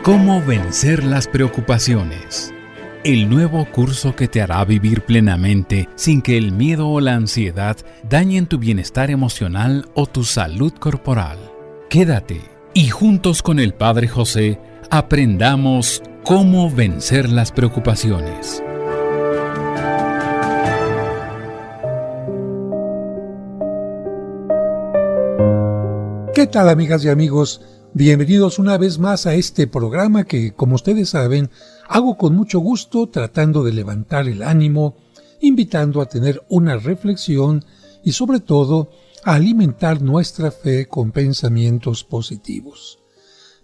¿Cómo vencer las preocupaciones? El nuevo curso que te hará vivir plenamente sin que el miedo o la ansiedad dañen tu bienestar emocional o tu salud corporal. Quédate y juntos con el Padre José aprendamos cómo vencer las preocupaciones. ¿Qué tal, amigas y amigos? Bienvenidos una vez más a este programa que, como ustedes saben, hago con mucho gusto tratando de levantar el ánimo, invitando a tener una reflexión y sobre todo a alimentar nuestra fe con pensamientos positivos.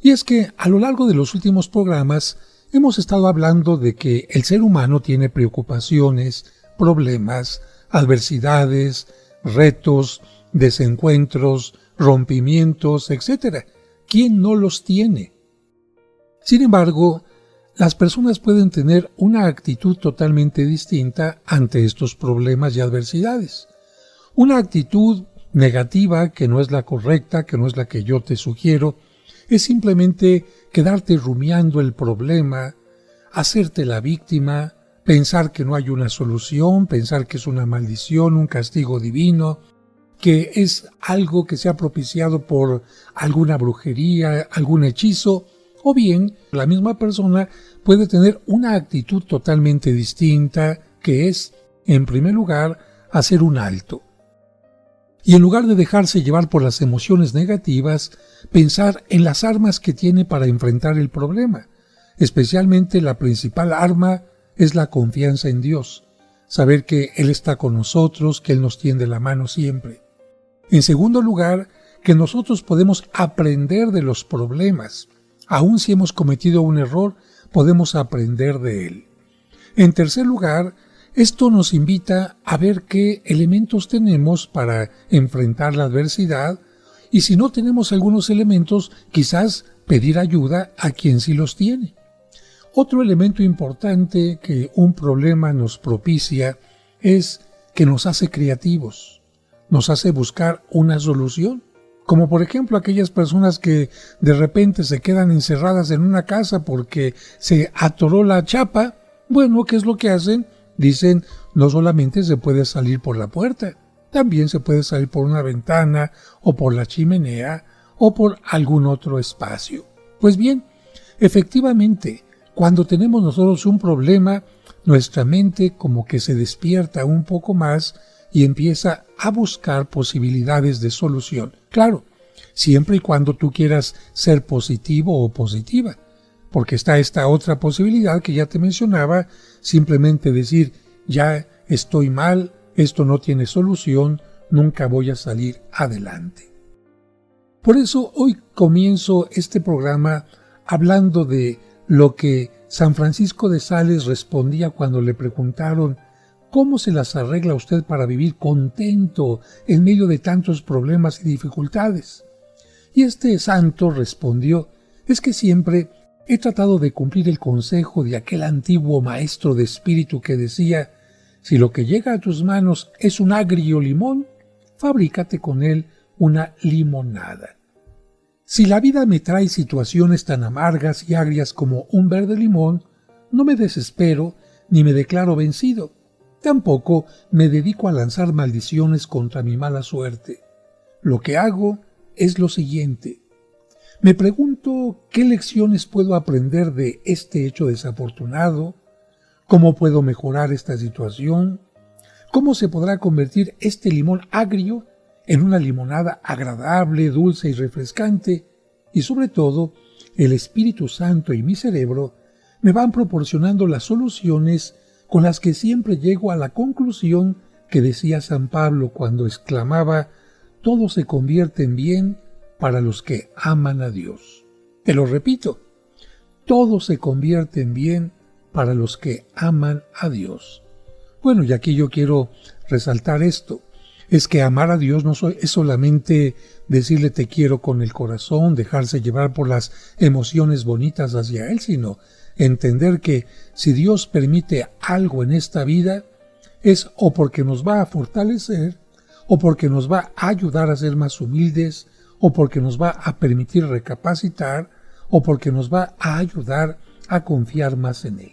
Y es que a lo largo de los últimos programas hemos estado hablando de que el ser humano tiene preocupaciones, problemas, adversidades, retos, desencuentros, rompimientos, etc. ¿Quién no los tiene? Sin embargo, las personas pueden tener una actitud totalmente distinta ante estos problemas y adversidades. Una actitud negativa, que no es la correcta, que no es la que yo te sugiero, es simplemente quedarte rumiando el problema, hacerte la víctima, pensar que no hay una solución, pensar que es una maldición, un castigo divino, que es algo que se ha propiciado por alguna brujería, algún hechizo, o bien la misma persona puede tener una actitud totalmente distinta, que es, en primer lugar, hacer un alto. Y en lugar de dejarse llevar por las emociones negativas, pensar en las armas que tiene para enfrentar el problema. Especialmente la principal arma es la confianza en Dios, saber que Él está con nosotros, que Él nos tiende la mano siempre. En segundo lugar, que nosotros podemos aprender de los problemas. Aun si hemos cometido un error, podemos aprender de él. En tercer lugar, esto nos invita a ver qué elementos tenemos para enfrentar la adversidad y si no tenemos algunos elementos, quizás pedir ayuda a quien sí los tiene. Otro elemento importante que un problema nos propicia es que nos hace creativos. Nos hace buscar una solución, como por ejemplo aquellas personas que de repente se quedan encerradas en una casa porque se atoró la chapa. Bueno, ¿qué es lo que hacen? Dicen, no solamente se puede salir por la puerta, también se puede salir por una ventana o por la chimenea o por algún otro espacio. Pues bien, efectivamente, cuando tenemos nosotros un problema, nuestra mente como que se despierta un poco más y empieza a buscar posibilidades de solución. Claro, siempre y cuando tú quieras ser positivo o positiva, porque está esta otra posibilidad que ya te mencionaba, simplemente decir, ya estoy mal, esto no tiene solución, nunca voy a salir adelante. Por eso hoy comienzo este programa hablando de lo que San Francisco de Sales respondía cuando le preguntaron ¿cómo se las arregla usted para vivir contento en medio de tantos problemas y dificultades? Y este santo respondió, es que siempre he tratado de cumplir el consejo de aquel antiguo maestro de espíritu que decía, si lo que llega a tus manos es un agrio limón, fabrícate con él una limonada. Si la vida me trae situaciones tan amargas y agrias como un verde limón, no me desespero ni me declaro vencido. Tampoco me dedico a lanzar maldiciones contra mi mala suerte. Lo que hago es lo siguiente. Me pregunto qué lecciones puedo aprender de este hecho desafortunado, cómo puedo mejorar esta situación, cómo se podrá convertir este limón agrio en una limonada agradable, dulce y refrescante, y sobre todo, el Espíritu Santo y mi cerebro me van proporcionando las soluciones con las que siempre llego a la conclusión que decía San Pablo cuando exclamaba, todo se convierte en bien para los que aman a Dios. Te lo repito, todo se convierte en bien para los que aman a Dios. Bueno, y aquí yo quiero resaltar esto, es que amar a Dios no es solamente decirle te quiero con el corazón, dejarse llevar por las emociones bonitas hacia Él, sino entender que si Dios permite algo en esta vida, es o porque nos va a fortalecer, o porque nos va a ayudar a ser más humildes, o porque nos va a permitir recapacitar, o porque nos va a ayudar a confiar más en él.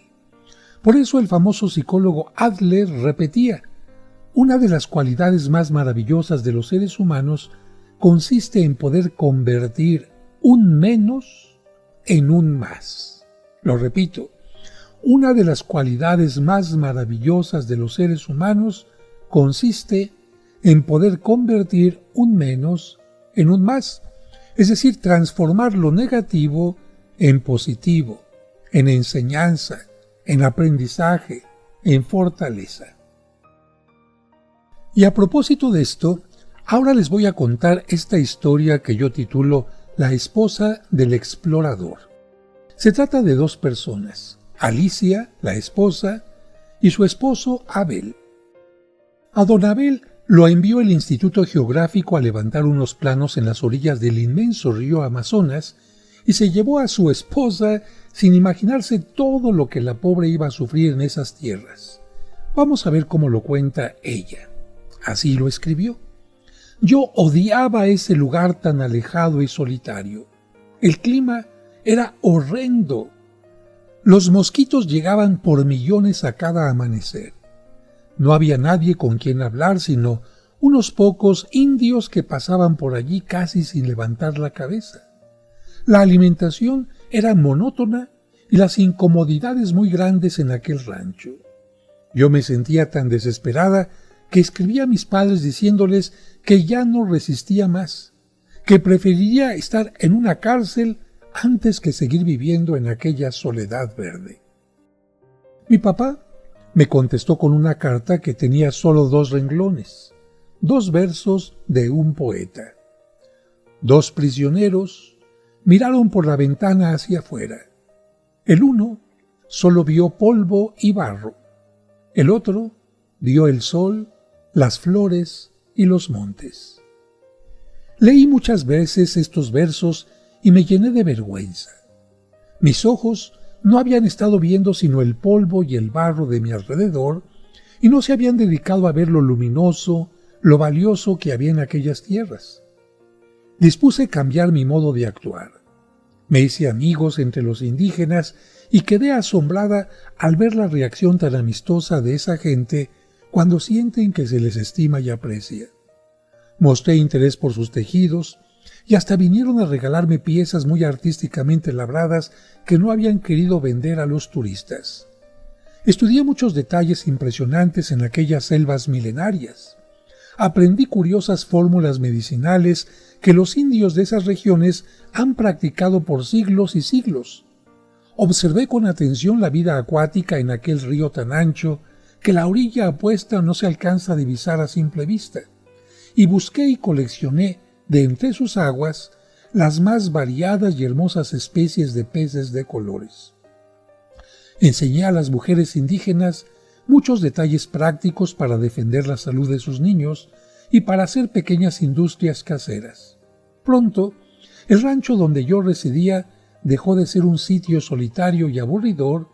Por eso el famoso psicólogo Adler repetía: una de las cualidades más maravillosas de los seres humanos consiste en poder convertir un menos en un más. Lo repito, una de las cualidades más maravillosas de los seres humanos consiste en poder convertir un menos en un más, es decir, transformar lo negativo en positivo, en enseñanza, en aprendizaje, en fortaleza. Y a propósito de esto, ahora les voy a contar esta historia que yo titulo La esposa del explorador. Se trata de dos personas, Alicia, la esposa, y su esposo Abel. A don Abel lo envió el Instituto Geográfico a levantar unos planos en las orillas del inmenso río Amazonas y se llevó a su esposa sin imaginarse todo lo que la pobre iba a sufrir en esas tierras. Vamos a ver cómo lo cuenta ella. Así lo escribió. Yo odiaba ese lugar tan alejado y solitario. El clima era horrendo. Los mosquitos llegaban por millones a cada amanecer. No había nadie con quien hablar sino unos pocos indios que pasaban por allí casi sin levantar la cabeza. La alimentación era monótona y las incomodidades muy grandes en aquel rancho. Yo me sentía tan desesperada que escribí a mis padres diciéndoles que ya no resistía más, que preferiría estar en una cárcel antes que seguir viviendo en aquella soledad verde. Mi papá me contestó con una carta que tenía solo 2 renglones, 2 versos de un poeta. 2 prisioneros miraron por la ventana hacia afuera. El uno solo vio polvo y barro. El otro vio el sol, las flores y los montes. Leí muchas veces estos versos y me llené de vergüenza. Mis ojos no habían estado viendo sino el polvo y el barro de mi alrededor y no se habían dedicado a ver lo luminoso, lo valioso que había en aquellas tierras. Dispuse cambiar mi modo de actuar. Me hice amigos entre los indígenas y quedé asombrada al ver la reacción tan amistosa de esa gente cuando sienten que se les estima y aprecia. Mostré interés por sus tejidos y hasta vinieron a regalarme piezas muy artísticamente labradas que no habían querido vender a los turistas. Estudié muchos detalles impresionantes en aquellas selvas milenarias. Aprendí curiosas fórmulas medicinales que los indios de esas regiones han practicado por siglos y siglos. Observé con atención la vida acuática en aquel río tan ancho que la orilla opuesta no se alcanza a divisar a simple vista, y busqué y coleccioné de entre sus aguas las más variadas y hermosas especies de peces de colores. Enseñé a las mujeres indígenas muchos detalles prácticos para defender la salud de sus niños y para hacer pequeñas industrias caseras. Pronto, el rancho donde yo residía dejó de ser un sitio solitario y aburridor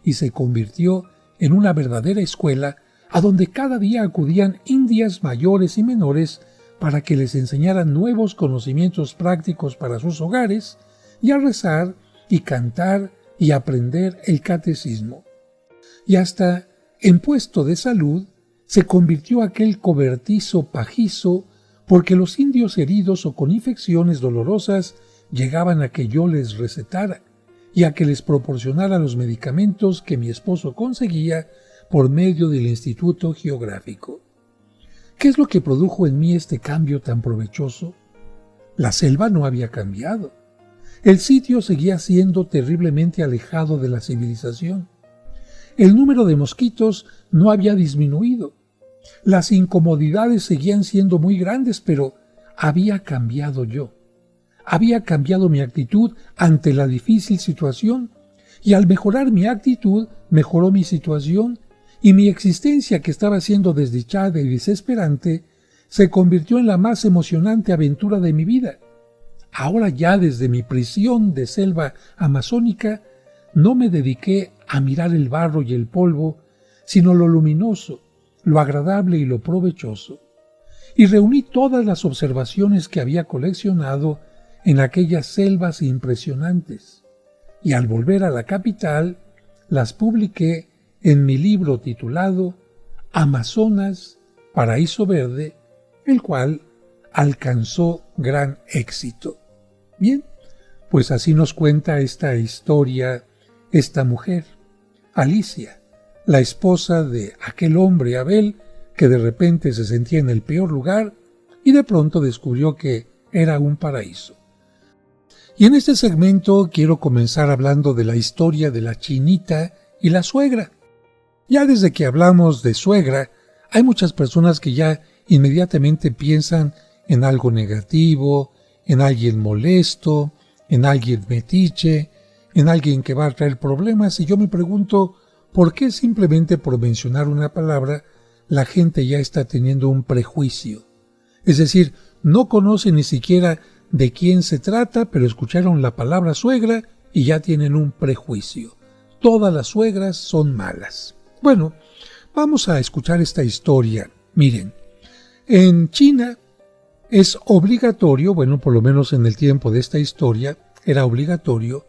y se convirtió en una verdadera escuela a donde cada día acudían indias mayores y menores para que les enseñaran nuevos conocimientos prácticos para sus hogares y a rezar y cantar y aprender el catecismo. Y hasta en puesto de salud se convirtió aquel cobertizo pajizo porque los indios heridos o con infecciones dolorosas llegaban a que yo les recetara y a que les proporcionara los medicamentos que mi esposo conseguía por medio del Instituto Geográfico. ¿Qué es lo que produjo en mí este cambio tan provechoso? La selva no había cambiado. El sitio seguía siendo terriblemente alejado de la civilización. El número de mosquitos no había disminuido. Las incomodidades seguían siendo muy grandes, pero había cambiado yo. Había cambiado mi actitud ante la difícil situación, y al mejorar mi actitud, mejoró mi situación, y mi existencia, que estaba siendo desdichada y desesperante, se convirtió en la más emocionante aventura de mi vida. Ahora ya desde mi prisión de selva amazónica, no me dediqué a mirar el barro y el polvo, sino lo luminoso, lo agradable y lo provechoso. Y reuní todas las observaciones que había coleccionado en aquellas selvas impresionantes, y al volver a la capital las publiqué en mi libro titulado Amazonas, Paraíso Verde, el cual alcanzó gran éxito. Bien, pues así nos cuenta esta historia esta mujer, Alicia, la esposa de aquel hombre Abel que de repente se sentía en el peor lugar y de pronto descubrió que era un paraíso. Y en este segmento quiero comenzar hablando de la historia de la chinita y la suegra. Ya desde que hablamos de suegra, hay muchas personas que ya inmediatamente piensan en algo negativo, en alguien molesto, en alguien metiche, en alguien que va a traer problemas, y yo me pregunto, ¿por qué simplemente por mencionar una palabra la gente ya está teniendo un prejuicio? Es decir, no conoce ni siquiera de quién se trata, pero escucharon la palabra suegra y ya tienen un prejuicio. Todas las suegras son malas. Bueno, vamos a escuchar esta historia. Miren, en China es obligatorio, bueno, por lo menos en el tiempo de esta historia, era obligatorio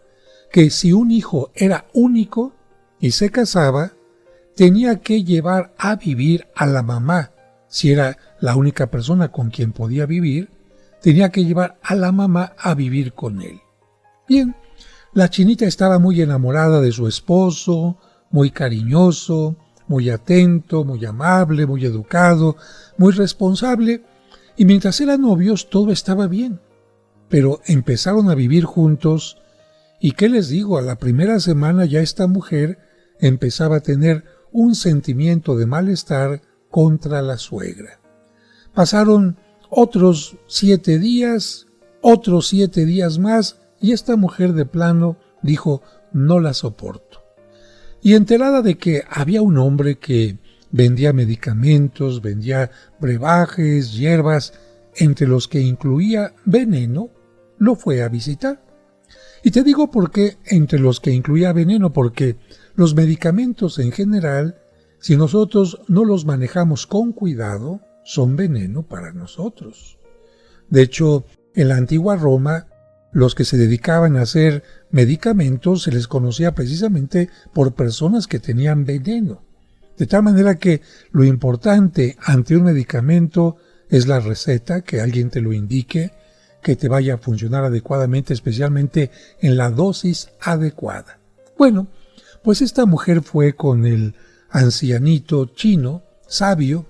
que si un hijo era único y se casaba, tenía que llevar a vivir a la mamá. Si era la única persona con quien podía vivir, tenía que llevar a la mamá a vivir con él. Bien, la chinita estaba muy enamorada de su esposo, muy cariñoso, muy atento, muy amable, muy educado, muy responsable, y mientras eran novios todo estaba bien. Pero empezaron a vivir juntos, y ¿qué les digo? A la primera semana ya esta mujer empezaba a tener un sentimiento de malestar contra la suegra. Pasaron otros 7 días, otros 7 días más, y esta mujer de plano dijo, no la soporto. Y enterada de que había un hombre que vendía medicamentos, vendía brebajes, hierbas, entre los que incluía veneno, lo fue a visitar. Y te digo por qué entre los que incluía veneno, porque los medicamentos en general, si nosotros no los manejamos con cuidado, son veneno para nosotros. De hecho, en la antigua Roma, los que se dedicaban a hacer medicamentos se les conocía precisamente por personas que tenían veneno. De tal manera que lo importante ante un medicamento es la receta, que alguien te lo indique, que te vaya a funcionar adecuadamente, especialmente en la dosis adecuada. Bueno, pues esta mujer fue con el ancianito chino, sabio,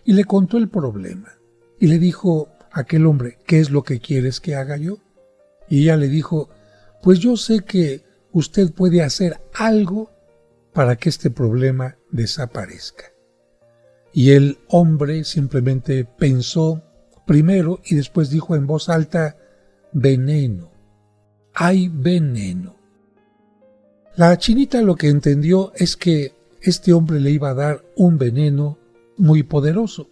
y le contó el problema. Y le dijo a aquel hombre, ¿qué es lo que quieres que haga yo? Y ella le dijo, pues yo sé que usted puede hacer algo para que este problema desaparezca. Y el hombre simplemente pensó primero y después dijo en voz alta, veneno. Hay veneno. La chinita lo que entendió es que este hombre le iba a dar un veneno muy poderoso.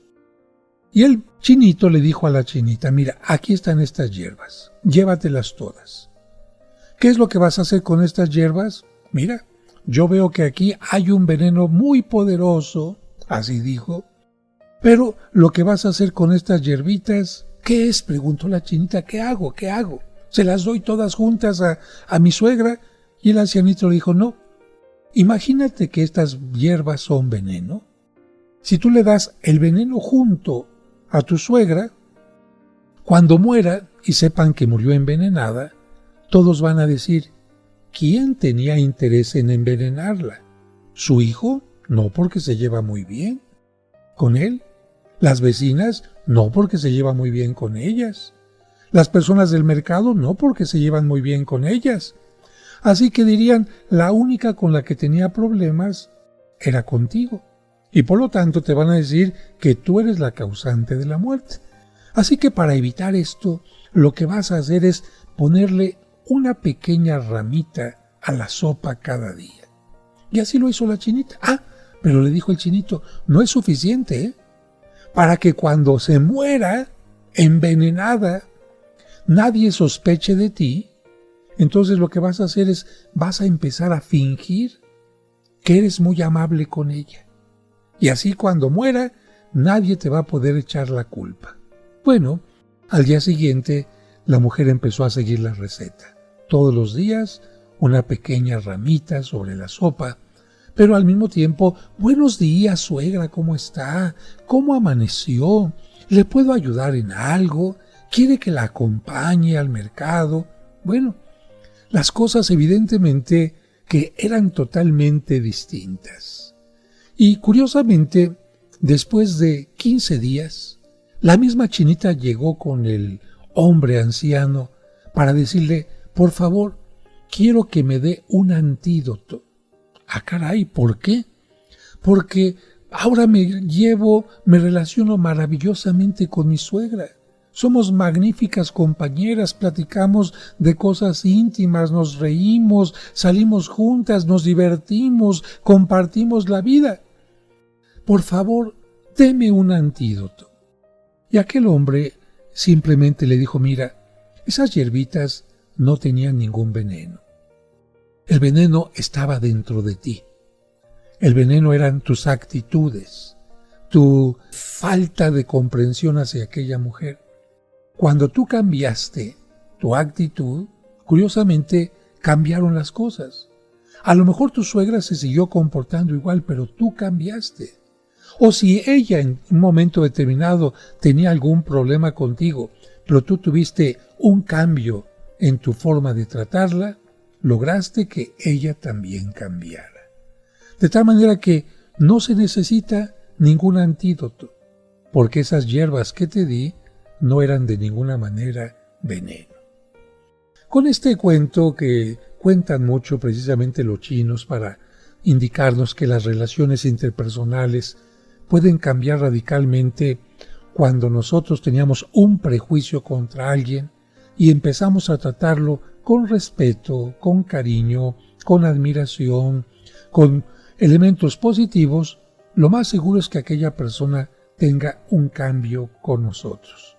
Y el chinito le dijo a la chinita, mira, aquí están estas hierbas, llévatelas todas. ¿Qué es lo que vas a hacer con estas hierbas? Mira, yo veo que aquí hay un veneno muy poderoso, así dijo, pero lo que vas a hacer con estas hierbitas, ¿qué es? Preguntó la chinita, ¿qué hago? ¿Qué hago? ¿Se las doy todas juntas a mi suegra? Y el ancianito le dijo, no, imagínate que estas hierbas son veneno. Si tú le das el veneno junto a tu suegra, cuando muera y sepan que murió envenenada, todos van a decir, ¿quién tenía interés en envenenarla? ¿Su hijo? No, porque se lleva muy bien con él. Las vecinas, no, porque se lleva muy bien con ellas. Las personas del mercado, no, porque se llevan muy bien con ellas. Así que dirían, la única con la que tenía problemas era contigo. Y por lo tanto te van a decir que tú eres la causante de la muerte. Así que para evitar esto, lo que vas a hacer es ponerle una pequeña ramita a la sopa cada día. Y así lo hizo la chinita. Pero le dijo el chinito, no es suficiente, ¿eh? Para que cuando se muera envenenada, nadie sospeche de ti. Entonces lo que vas a hacer es, vas a empezar a fingir que eres muy amable con ella. Y así cuando muera, nadie te va a poder echar la culpa. Bueno, al día siguiente, La mujer empezó a seguir la receta. Todos los días una pequeña ramita sobre la sopa, pero al mismo tiempo, buenos días, suegra, ¿cómo está? ¿Cómo amaneció? ¿Le puedo ayudar en algo? ¿Quiere que la acompañe al mercado? Bueno, las cosas evidentemente que eran totalmente distintas. Y curiosamente, después de 15 días, la misma chinita llegó con el hombre anciano para decirle, por favor, quiero que me dé un antídoto. Ah, caray, ¿por qué? Porque ahora me relaciono maravillosamente con mi suegra. Somos magníficas compañeras, platicamos de cosas íntimas, nos reímos, salimos juntas, nos divertimos, compartimos la vida. Por favor, deme un antídoto. Y aquel hombre simplemente le dijo, mira, esas hierbitas no tenían ningún veneno. El veneno estaba dentro de ti. El veneno eran tus actitudes, tu falta de comprensión hacia aquella mujer. Cuando tú cambiaste tu actitud, curiosamente cambiaron las cosas. A lo mejor tu suegra se siguió comportando igual, pero tú cambiaste. O si ella en un momento determinado tenía algún problema contigo, pero tú tuviste un cambio en tu forma de tratarla, lograste que ella también cambiara. De tal manera que no se necesita ningún antídoto, porque esas hierbas que te di no eran de ninguna manera veneno. Con este cuento que cuentan mucho precisamente los chinos para indicarnos que las relaciones interpersonales pueden cambiar radicalmente cuando nosotros teníamos un prejuicio contra alguien y empezamos a tratarlo con respeto, con cariño, con admiración, con elementos positivos, lo más seguro es que aquella persona tenga un cambio con nosotros.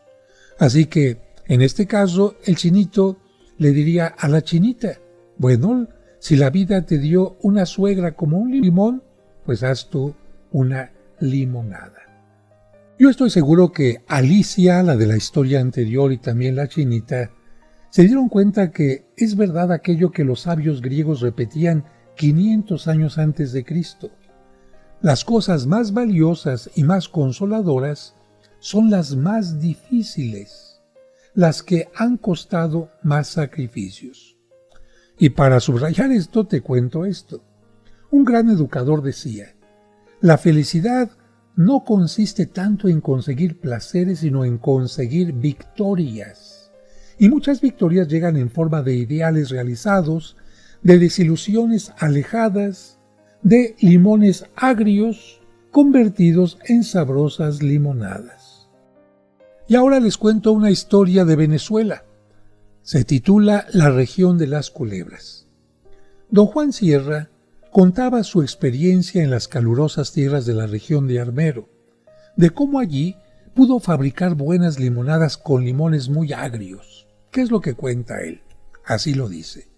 Así que, en este caso, el chinito le diría a la chinita, bueno, si la vida te dio una suegra como un limón, pues haz tú una limonada. Yo estoy seguro que Alicia, la de la historia anterior, y también la chinita, se dieron cuenta que es verdad aquello que los sabios griegos repetían 500 años antes de Cristo. Las cosas más valiosas y más consoladoras son las más difíciles, las que han costado más sacrificios. Y para subrayar esto te cuento esto. Un gran educador decía, la felicidad no consiste tanto en conseguir placeres, sino en conseguir victorias. Y muchas victorias llegan en forma de ideales realizados, de desilusiones alejadas, de limones agrios convertidos en sabrosas limonadas. Y ahora les cuento una historia de Venezuela. Se titula La región de las culebras. Don Juan Sierra contaba su experiencia en las calurosas tierras de la región de Armero, de cómo allí pudo fabricar buenas limonadas con limones muy agrios. ¿Qué es lo que cuenta él? Así lo dice.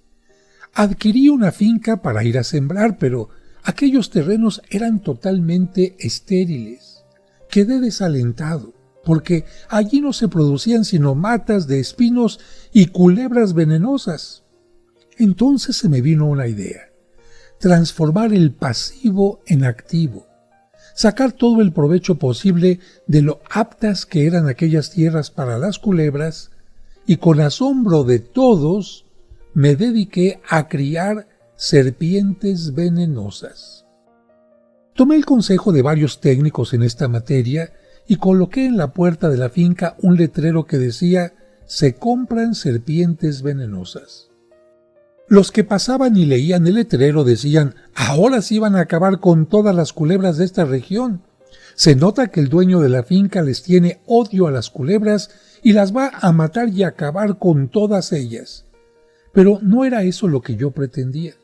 Adquirí una finca para ir a sembrar, pero aquellos terrenos eran totalmente estériles. Quedé desalentado, porque allí no se producían sino matas de espinos y culebras venenosas. Entonces se me vino una idea: transformar el pasivo en activo, sacar todo el provecho posible de lo aptas que eran aquellas tierras para las culebras, y con asombro de todos me dediqué a criar serpientes venenosas. Tomé el consejo de varios técnicos en esta materia y coloqué en la puerta de la finca un letrero que decía: se compran serpientes venenosas. Los que pasaban y leían el letrero decían: ahora sí van a acabar con todas las culebras de esta región. Se nota que el dueño de la finca les tiene odio a las culebras y las va a matar y acabar con todas ellas. Pero no era eso lo que yo pretendía.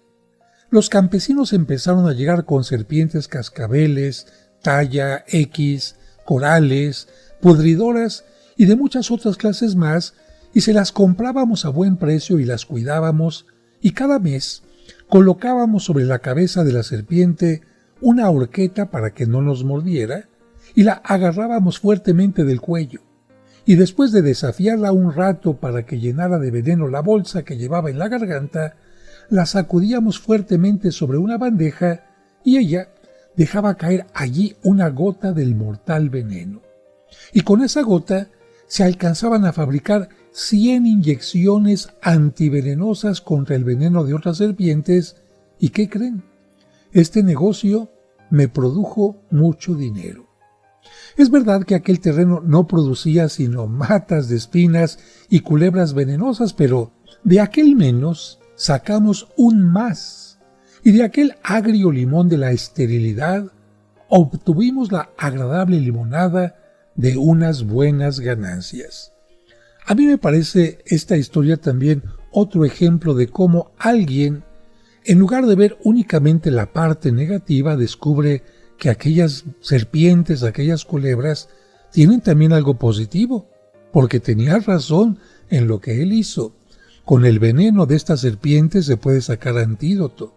Los campesinos empezaron a llegar con serpientes cascabeles, talla X, corales, pudridoras y de muchas otras clases más, y se las comprábamos a buen precio y las cuidábamos, y cada mes colocábamos sobre la cabeza de la serpiente una horqueta para que no nos mordiera, y la agarrábamos fuertemente del cuello, y después de desafiarla un rato para que llenara de veneno la bolsa que llevaba en la garganta, la sacudíamos fuertemente sobre una bandeja y ella dejaba caer allí una gota del mortal veneno. Y con esa gota se alcanzaban a fabricar 100 inyecciones antivenenosas contra el veneno de otras serpientes. ¿Y qué creen? Este negocio me produjo mucho dinero. Es verdad que aquel terreno no producía sino matas de espinas y culebras venenosas, pero de aquel menos sacamos un más, y de aquel agrio limón de la esterilidad obtuvimos la agradable limonada de unas buenas ganancias. A mí me parece esta historia también otro ejemplo de cómo alguien, en lugar de ver únicamente la parte negativa, descubre que aquellas serpientes, aquellas culebras, tienen también algo positivo, porque tenía razón en lo que él hizo. Con el veneno de estas serpientes se puede sacar antídoto.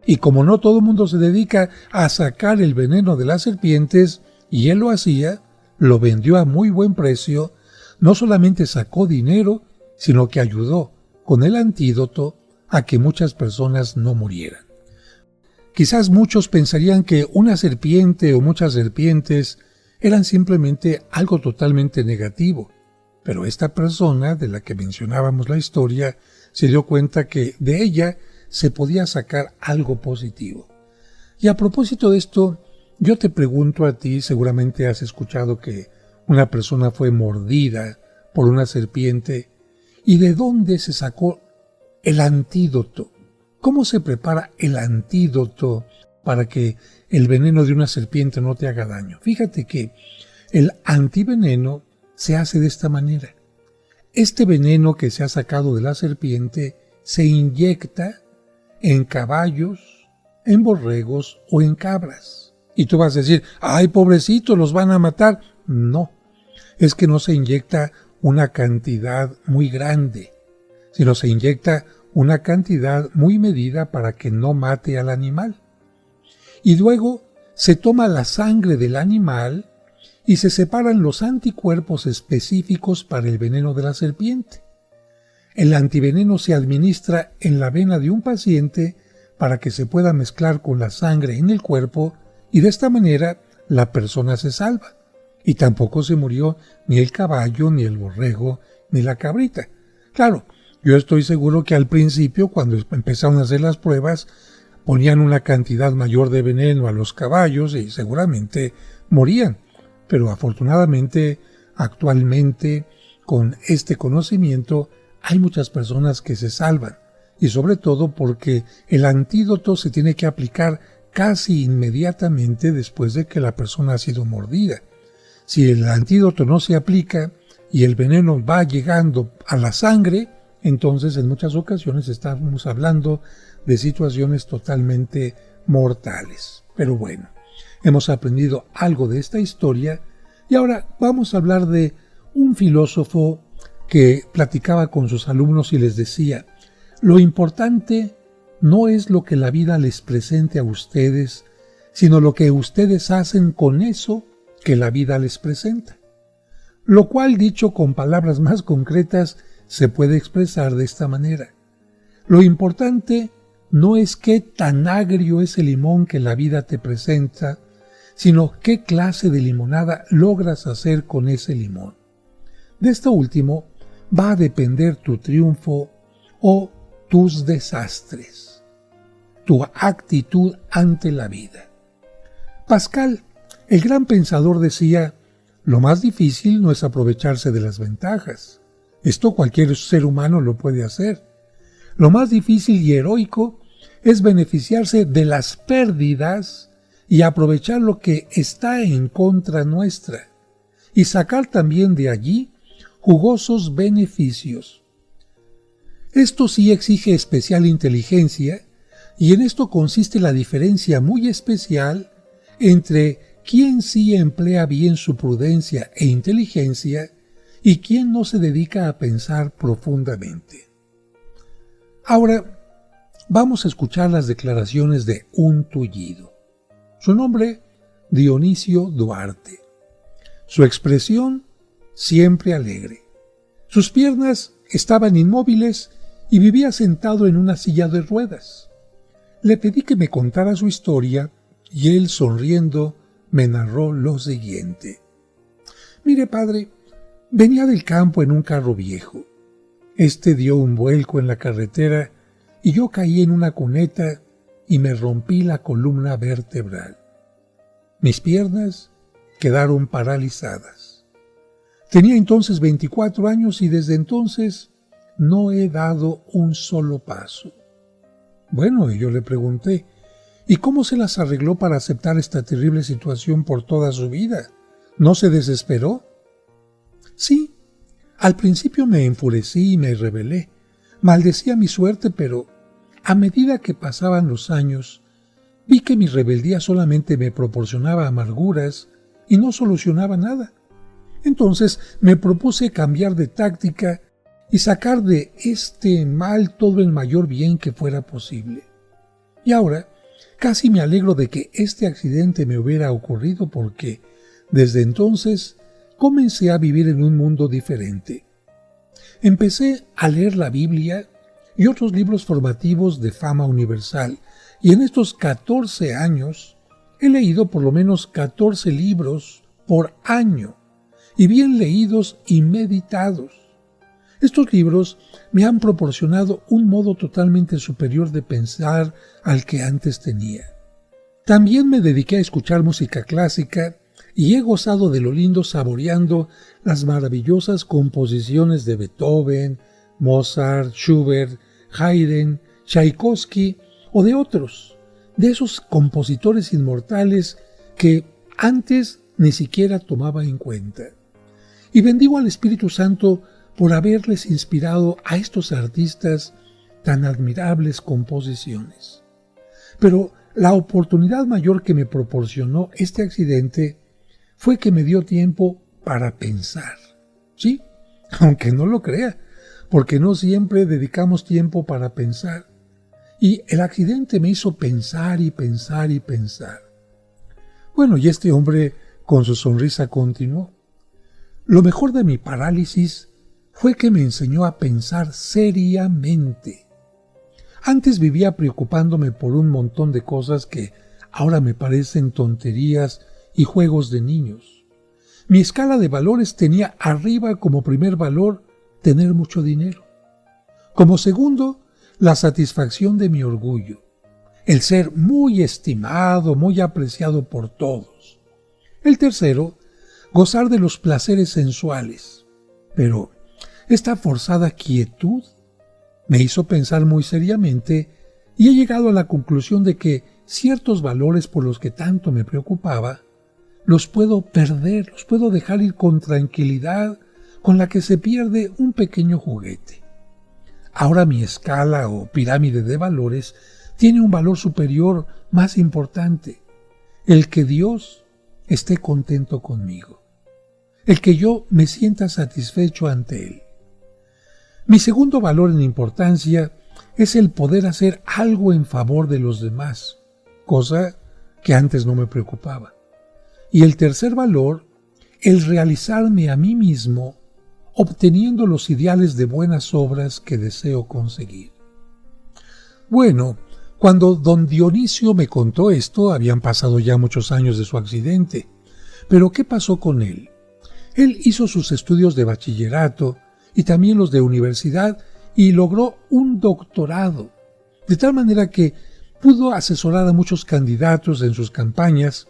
Y como no todo el mundo se dedica a sacar el veneno de las serpientes, y él lo hacía, lo vendió a muy buen precio, no solamente sacó dinero, sino que ayudó con el antídoto a que muchas personas no murieran. Quizás muchos pensarían que una serpiente o muchas serpientes eran simplemente algo totalmente negativo, pero esta persona de la que mencionábamos la historia se dio cuenta que de ella se podía sacar algo positivo. Y a propósito de esto, yo te pregunto a ti, seguramente has escuchado que una persona fue mordida por una serpiente, ¿y de dónde se sacó el antídoto? ¿Cómo se prepara el antídoto para que el veneno de una serpiente no te haga daño? Fíjate que el antiveneno se hace de esta manera. Este veneno que se ha sacado de la serpiente se inyecta en caballos, en borregos o en cabras. Y tú vas a decir, ¡ay, pobrecitos, los van a matar! No, es que no se inyecta una cantidad muy grande, sino se inyecta una cantidad muy medida para que no mate al animal. Y luego se toma la sangre del animal y se separan los anticuerpos específicos para el veneno de la serpiente. El antiveneno se administra en la vena de un paciente para que se pueda mezclar con la sangre en el cuerpo y de esta manera la persona se salva. Y tampoco se murió ni el caballo, ni el borrego, ni la cabrita. Claro, yo estoy seguro que al principio, cuando empezaron a hacer las pruebas, ponían una cantidad mayor de veneno a los caballos y seguramente morían. Pero afortunadamente, actualmente, con este conocimiento, hay muchas personas que se salvan. Y sobre todo porque el antídoto se tiene que aplicar casi inmediatamente después de que la persona ha sido mordida. Si el antídoto no se aplica y el veneno va llegando a la sangre, entonces en muchas ocasiones estamos hablando de situaciones totalmente mortales. Pero bueno, hemos aprendido algo de esta historia y ahora vamos a hablar de un filósofo que platicaba con sus alumnos y les decía, lo importante no es lo que la vida les presente a ustedes, sino lo que ustedes hacen con eso que la vida les presenta. Lo cual, dicho con palabras más concretas, se puede expresar de esta manera. Lo importante no es qué tan agrio es el limón que la vida te presenta, sino qué clase de limonada logras hacer con ese limón. De esto último va a depender tu triunfo o tus desastres, tu actitud ante la vida. Pascal, el gran pensador, decía, lo más difícil no es aprovecharse de las ventajas. Esto cualquier ser humano lo puede hacer. Lo más difícil y heroico es beneficiarse de las pérdidas y aprovechar lo que está en contra nuestra y sacar también de allí jugosos beneficios. Esto sí exige especial inteligencia y en esto consiste la diferencia muy especial entre quien sí emplea bien su prudencia e inteligencia y quien no se dedica a pensar profundamente. Ahora vamos a escuchar las declaraciones de un tullido. Su nombre, Dionisio Duarte. Su expresión, siempre alegre. Sus piernas estaban inmóviles y vivía sentado en una silla de ruedas. Le pedí que me contara su historia y él, sonriendo, me narró lo siguiente. Mire, padre, venía del campo en un carro viejo. Este dio un vuelco en la carretera y yo caí en una cuneta y me rompí la columna vertebral. Mis piernas quedaron paralizadas. Tenía entonces 24 años y desde entonces no he dado un solo paso. Bueno, y yo le pregunté, ¿y cómo se las arregló para aceptar esta terrible situación por toda su vida? ¿No se desesperó? Sí, al principio me enfurecí y me rebelé. Maldecía mi suerte, pero a medida que pasaban los años, vi que mi rebeldía solamente me proporcionaba amarguras y no solucionaba nada. Entonces me propuse cambiar de táctica y sacar de este mal todo el mayor bien que fuera posible. Y ahora casi me alegro de que este accidente me hubiera ocurrido porque desde entonces comencé a vivir en un mundo diferente. Empecé a leer la Biblia y otros libros formativos de fama universal, y en estos 14 años he leído por lo menos 14 libros por año, y bien leídos y meditados. Estos libros me han proporcionado un modo totalmente superior de pensar al que antes tenía. También me dediqué a escuchar música clásica y he gozado de lo lindo saboreando las maravillosas composiciones de Beethoven, Mozart, Schubert, Haydn, Tchaikovsky o de otros, de esos compositores inmortales que antes ni siquiera tomaba en cuenta. Y bendigo al Espíritu Santo por haberles inspirado a estos artistas tan admirables composiciones. Pero la oportunidad mayor que me proporcionó este accidente fue que me dio tiempo para pensar. Sí, aunque no lo crea, porque no siempre dedicamos tiempo para pensar. Y el accidente me hizo pensar y pensar y pensar. Bueno, y este hombre con su sonrisa continuó. Lo mejor de mi parálisis fue que me enseñó a pensar seriamente. Antes vivía preocupándome por un montón de cosas que ahora me parecen tonterías y juegos de niños. Mi escala de valores tenía arriba como primer valor tener mucho dinero. Como segundo, la satisfacción de mi orgullo, el ser muy estimado, muy apreciado por todos. El tercero, gozar de los placeres sensuales. Pero esta forzada quietud me hizo pensar muy seriamente y he llegado a la conclusión de que ciertos valores por los que tanto me preocupaba los puedo perder, los puedo dejar ir con tranquilidad con la que se pierde un pequeño juguete. Ahora mi escala o pirámide de valores tiene un valor superior más importante, el que Dios esté contento conmigo, el que yo me sienta satisfecho ante Él. Mi segundo valor en importancia es el poder hacer algo en favor de los demás, cosa que antes no me preocupaba. Y el tercer valor, el realizarme a mí mismo, obteniendo los ideales de buenas obras que deseo conseguir. Bueno, cuando don Dionisio me contó esto, habían pasado ya muchos años de su accidente. Pero ¿qué pasó con él? Él hizo sus estudios de bachillerato y también los de universidad y logró un doctorado, de tal manera que pudo asesorar a muchos candidatos en sus campañas,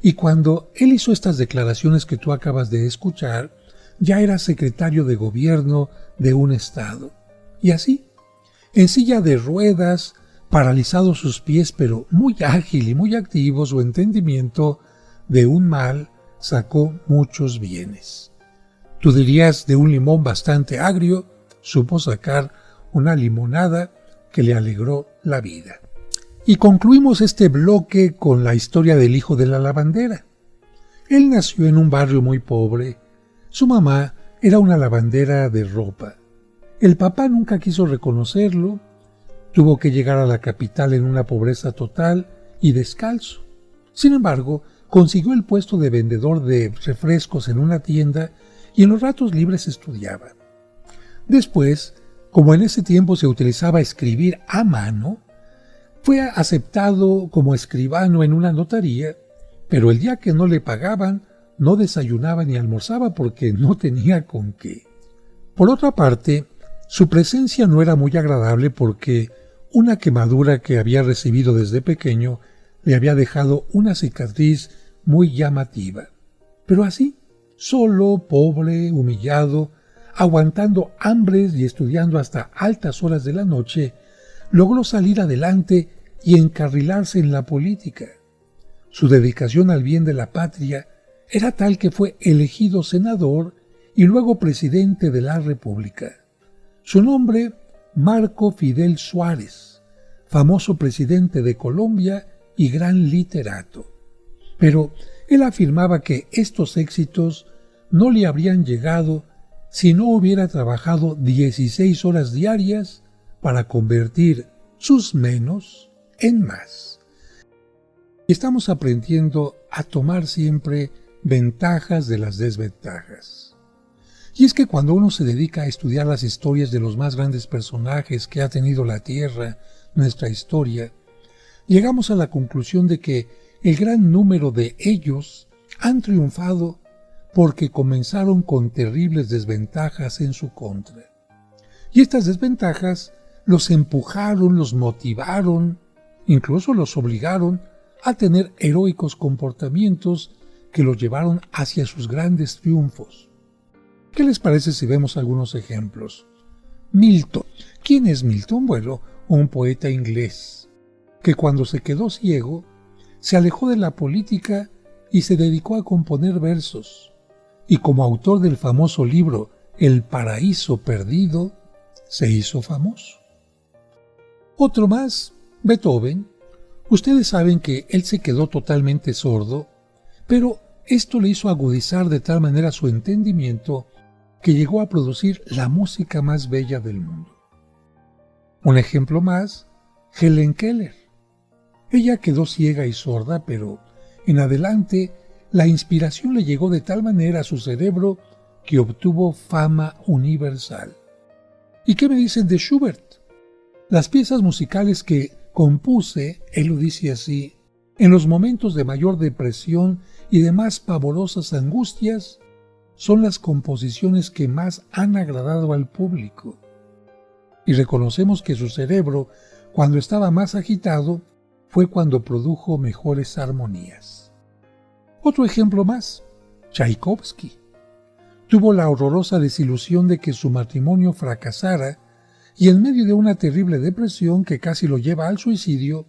y cuando él hizo estas declaraciones que tú acabas de escuchar, ya era secretario de gobierno de un estado. Y así, en silla de ruedas, paralizados sus pies, pero muy ágil y muy activo, su entendimiento de un mal sacó muchos bienes. Tú dirías, de un limón bastante agrio, supo sacar una limonada que le alegró la vida. Y concluimos este bloque con la historia del hijo de la lavandera. Él nació en un barrio muy pobre. Su mamá era una lavandera de ropa. El papá nunca quiso reconocerlo. Tuvo que llegar a la capital en una pobreza total y descalzo. Sin embargo, consiguió el puesto de vendedor de refrescos en una tienda y en los ratos libres estudiaba. Después, como en ese tiempo se utilizaba escribir a mano, fue aceptado como escribano en una notaría, pero el día que no le pagaban, no desayunaba ni almorzaba porque no tenía con qué. Por otra parte, su presencia no era muy agradable porque una quemadura que había recibido desde pequeño le había dejado una cicatriz muy llamativa. Pero así, solo, pobre, humillado, aguantando hambres y estudiando hasta altas horas de la noche, logró salir adelante y encarrilarse en la política. Su dedicación al bien de la patria era tal que fue elegido senador y luego presidente de la República. Su nombre, Marco Fidel Suárez, famoso presidente de Colombia y gran literato. Pero él afirmaba que estos éxitos no le habrían llegado si no hubiera trabajado 16 horas diarias para convertir sus menos en más. Estamos aprendiendo a tomar siempre ventajas de las desventajas. Y es que cuando uno se dedica a estudiar las historias de los más grandes personajes que ha tenido la Tierra, nuestra historia, llegamos a la conclusión de que el gran número de ellos han triunfado porque comenzaron con terribles desventajas en su contra. Y estas desventajas los empujaron, los motivaron, incluso los obligaron a tener heroicos comportamientos que los llevaron hacia sus grandes triunfos. ¿Qué les parece si vemos algunos ejemplos? Milton. ¿Quién es Milton? Bueno, un poeta inglés, que cuando se quedó ciego, se alejó de la política y se dedicó a componer versos, y como autor del famoso libro El Paraíso Perdido, se hizo famoso. Otro más, Beethoven. Ustedes saben que él se quedó totalmente sordo, pero esto le hizo agudizar de tal manera su entendimiento que llegó a producir la música más bella del mundo. Un ejemplo más, Helen Keller. Ella quedó ciega y sorda, pero en adelante la inspiración le llegó de tal manera a su cerebro que obtuvo fama universal. ¿Y qué me dicen de Schubert? Las piezas musicales que compuse, él lo dice así, en los momentos de mayor depresión y de más pavorosas angustias, son las composiciones que más han agradado al público. Y reconocemos que su cerebro, cuando estaba más agitado, fue cuando produjo mejores armonías. Otro ejemplo más, Tchaikovsky. Tuvo la horrorosa desilusión de que su matrimonio fracasara y en medio de una terrible depresión que casi lo lleva al suicidio,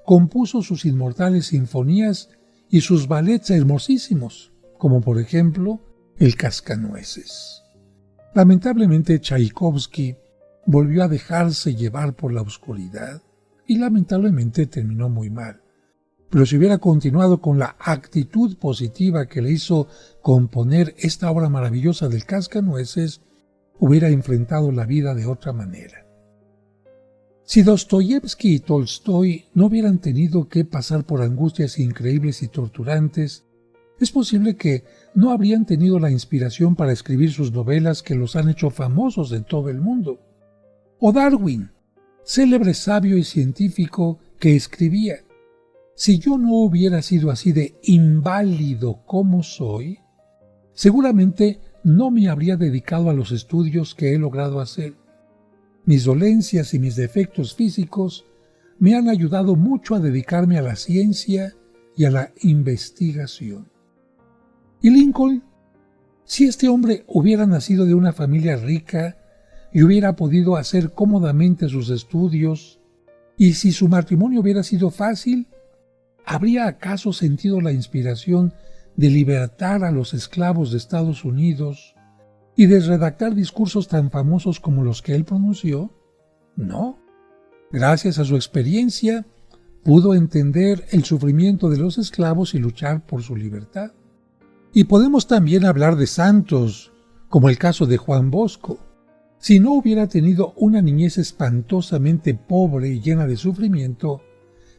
compuso sus inmortales sinfonías y sus ballets hermosísimos, como por ejemplo El Cascanueces. Lamentablemente Tchaikovsky volvió a dejarse llevar por la oscuridad y lamentablemente terminó muy mal. Pero si hubiera continuado con la actitud positiva que le hizo componer esta obra maravillosa del Cascanueces, hubiera enfrentado la vida de otra manera. Si Dostoyevsky y Tolstoy no hubieran tenido que pasar por angustias increíbles y torturantes, es posible que no habrían tenido la inspiración para escribir sus novelas que los han hecho famosos en todo el mundo. O Darwin, célebre sabio y científico que escribía: si yo no hubiera sido así de inválido como soy, seguramente no me habría dedicado a los estudios que he logrado hacer. Mis dolencias y mis defectos físicos me han ayudado mucho a dedicarme a la ciencia y a la investigación. ¿Y Lincoln? Si este hombre hubiera nacido de una familia rica y hubiera podido hacer cómodamente sus estudios, y si su matrimonio hubiera sido fácil, ¿habría acaso sentido la inspiración de libertar a los esclavos de Estados Unidos y de redactar discursos tan famosos como los que él pronunció? No. Gracias a su experiencia, pudo entender el sufrimiento de los esclavos y luchar por su libertad. Y podemos también hablar de santos, como el caso de Juan Bosco. Si no hubiera tenido una niñez espantosamente pobre y llena de sufrimiento,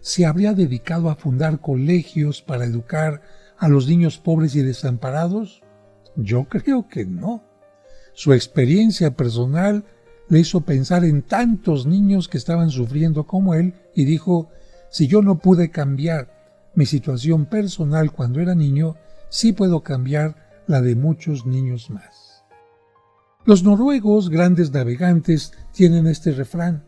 se habría dedicado a fundar colegios para educar a los niños pobres y desamparados? Yo creo que no. Su experiencia personal le hizo pensar en tantos niños que estaban sufriendo como él y dijo, si yo no pude cambiar mi situación personal cuando era niño, sí puedo cambiar la de muchos niños más. Los noruegos, grandes navegantes, tienen este refrán: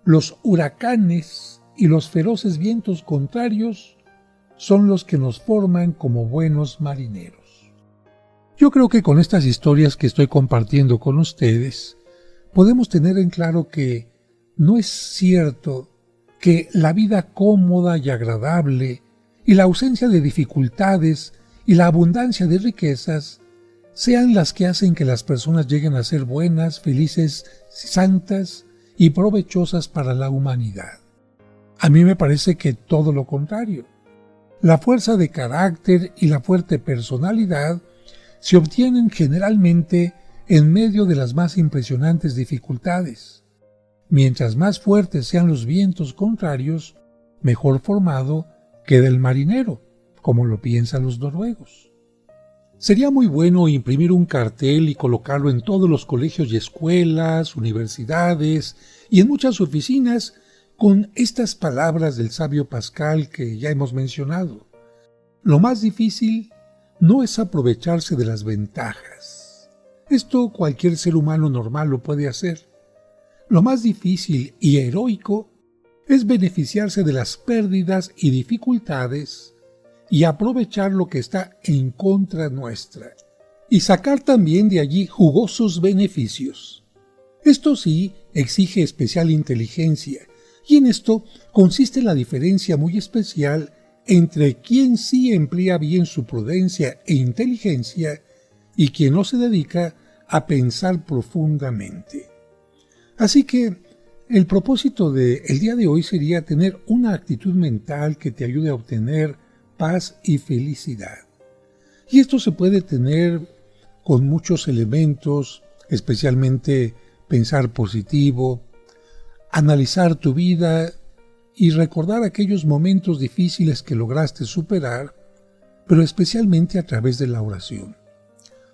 los huracanes y los feroces vientos contrarios son los que nos forman como buenos marineros. Yo creo que con estas historias que estoy compartiendo con ustedes, podemos tener en claro que no es cierto que la vida cómoda y agradable y la ausencia de dificultades y la abundancia de riquezas sean las que hacen que las personas lleguen a ser buenas, felices, santas y provechosas para la humanidad. A mí me parece que todo lo contrario. La fuerza de carácter y la fuerte personalidad se obtienen generalmente en medio de las más impresionantes dificultades. Mientras más fuertes sean los vientos contrarios, mejor formado queda el marinero, como lo piensan los noruegos. Sería muy bueno imprimir un cartel y colocarlo en todos los colegios y escuelas, universidades y en muchas oficinas con estas palabras del sabio Pascal que ya hemos mencionado. Lo más difícil no es aprovecharse de las ventajas. Esto cualquier ser humano normal lo puede hacer. Lo más difícil y heroico es beneficiarse de las pérdidas y dificultades y aprovechar lo que está en contra nuestra y sacar también de allí jugosos beneficios. Esto sí exige especial inteligencia, y en esto consiste la diferencia muy especial entre quien sí emplea bien su prudencia e inteligencia y quien no se dedica a pensar profundamente. Así que el propósito del día de hoy sería tener una actitud mental que te ayude a obtener paz y felicidad. Y esto se puede tener con muchos elementos, especialmente pensar positivo, analizar tu vida y recordar aquellos momentos difíciles que lograste superar, pero especialmente a través de la oración.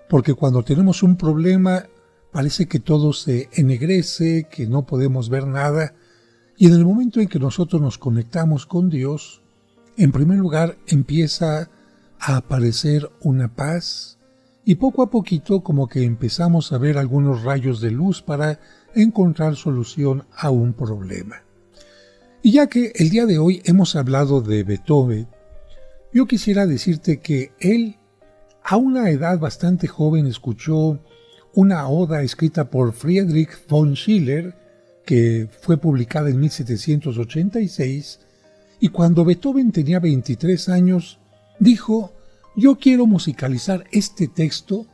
Porque cuando tenemos un problema, parece que todo se ennegrece, que no podemos ver nada, y en el momento en que nosotros nos conectamos con Dios, en primer lugar empieza a aparecer una paz, y poco a poquito como que empezamos a ver algunos rayos de luz para encontrar solución a un problema. Y ya que el día de hoy hemos hablado de Beethoven, yo quisiera decirte que él, a una edad bastante joven, escuchó una oda escrita por Friedrich von Schiller, que fue publicada en 1786, y cuando Beethoven tenía 23 años, dijo: yo quiero musicalizar este texto,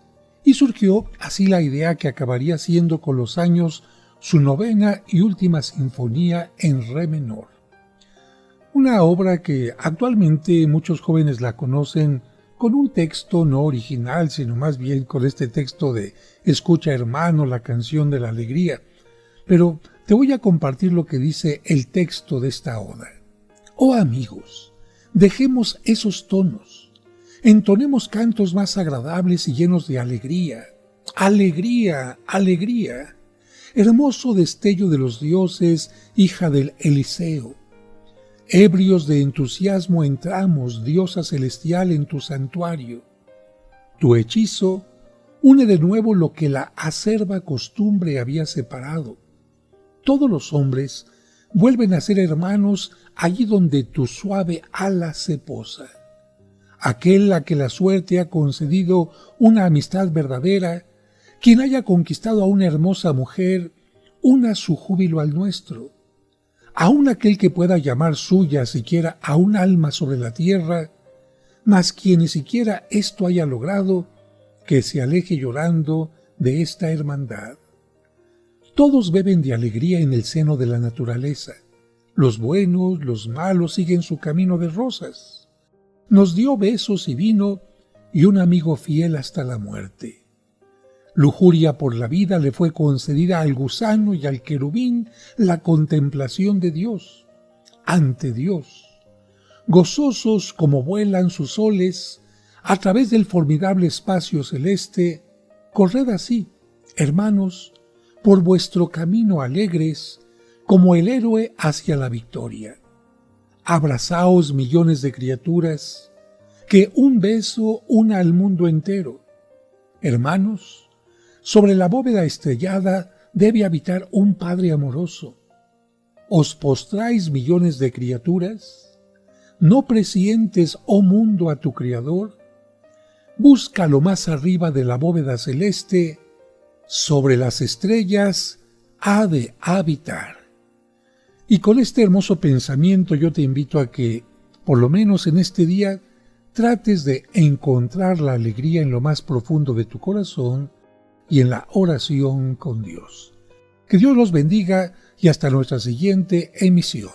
y surgió así la idea que acabaría siendo con los años su novena y última sinfonía en re menor. Una obra que actualmente muchos jóvenes la conocen con un texto no original, sino más bien con este texto de Escucha, hermano, la canción de la alegría. Pero te voy a compartir lo que dice el texto de esta oda. Oh amigos, dejemos esos tonos, entonemos cantos más agradables y llenos de alegría. Alegría, alegría. Hermoso destello de los dioses, hija del Eliseo. Ebrios de entusiasmo entramos, diosa celestial, en tu santuario. Tu hechizo une de nuevo lo que la acerba costumbre había separado. Todos los hombres vuelven a ser hermanos allí donde tu suave ala se posa. Aquel a que la suerte ha concedido una amistad verdadera, quien haya conquistado a una hermosa mujer, una su júbilo al nuestro. Aun aquel que pueda llamar suya siquiera a un alma sobre la tierra, mas quien ni siquiera esto haya logrado, que se aleje llorando de esta hermandad. Todos beben de alegría en el seno de la naturaleza. Los buenos, los malos siguen su camino de rosas. Nos dio besos y vino y un amigo fiel hasta la muerte. Lujuria por la vida le fue concedida al gusano y al querubín la contemplación de Dios, ante Dios. Gozosos como vuelan sus soles, a través del formidable espacio celeste, corred así, hermanos, por vuestro camino alegres, como el héroe hacia la victoria. Abrazaos millones de criaturas, que un beso una al mundo entero. Hermanos, sobre la bóveda estrellada debe habitar un Padre amoroso. ¿Os postráis millones de criaturas? ¿No presientes, oh mundo, a tu Creador? Busca lo más arriba de la bóveda celeste, sobre las estrellas ha de habitar. Y con este hermoso pensamiento yo te invito a que, por lo menos en este día, trates de encontrar la alegría en lo más profundo de tu corazón y en la oración con Dios. Que Dios los bendiga y hasta nuestra siguiente emisión.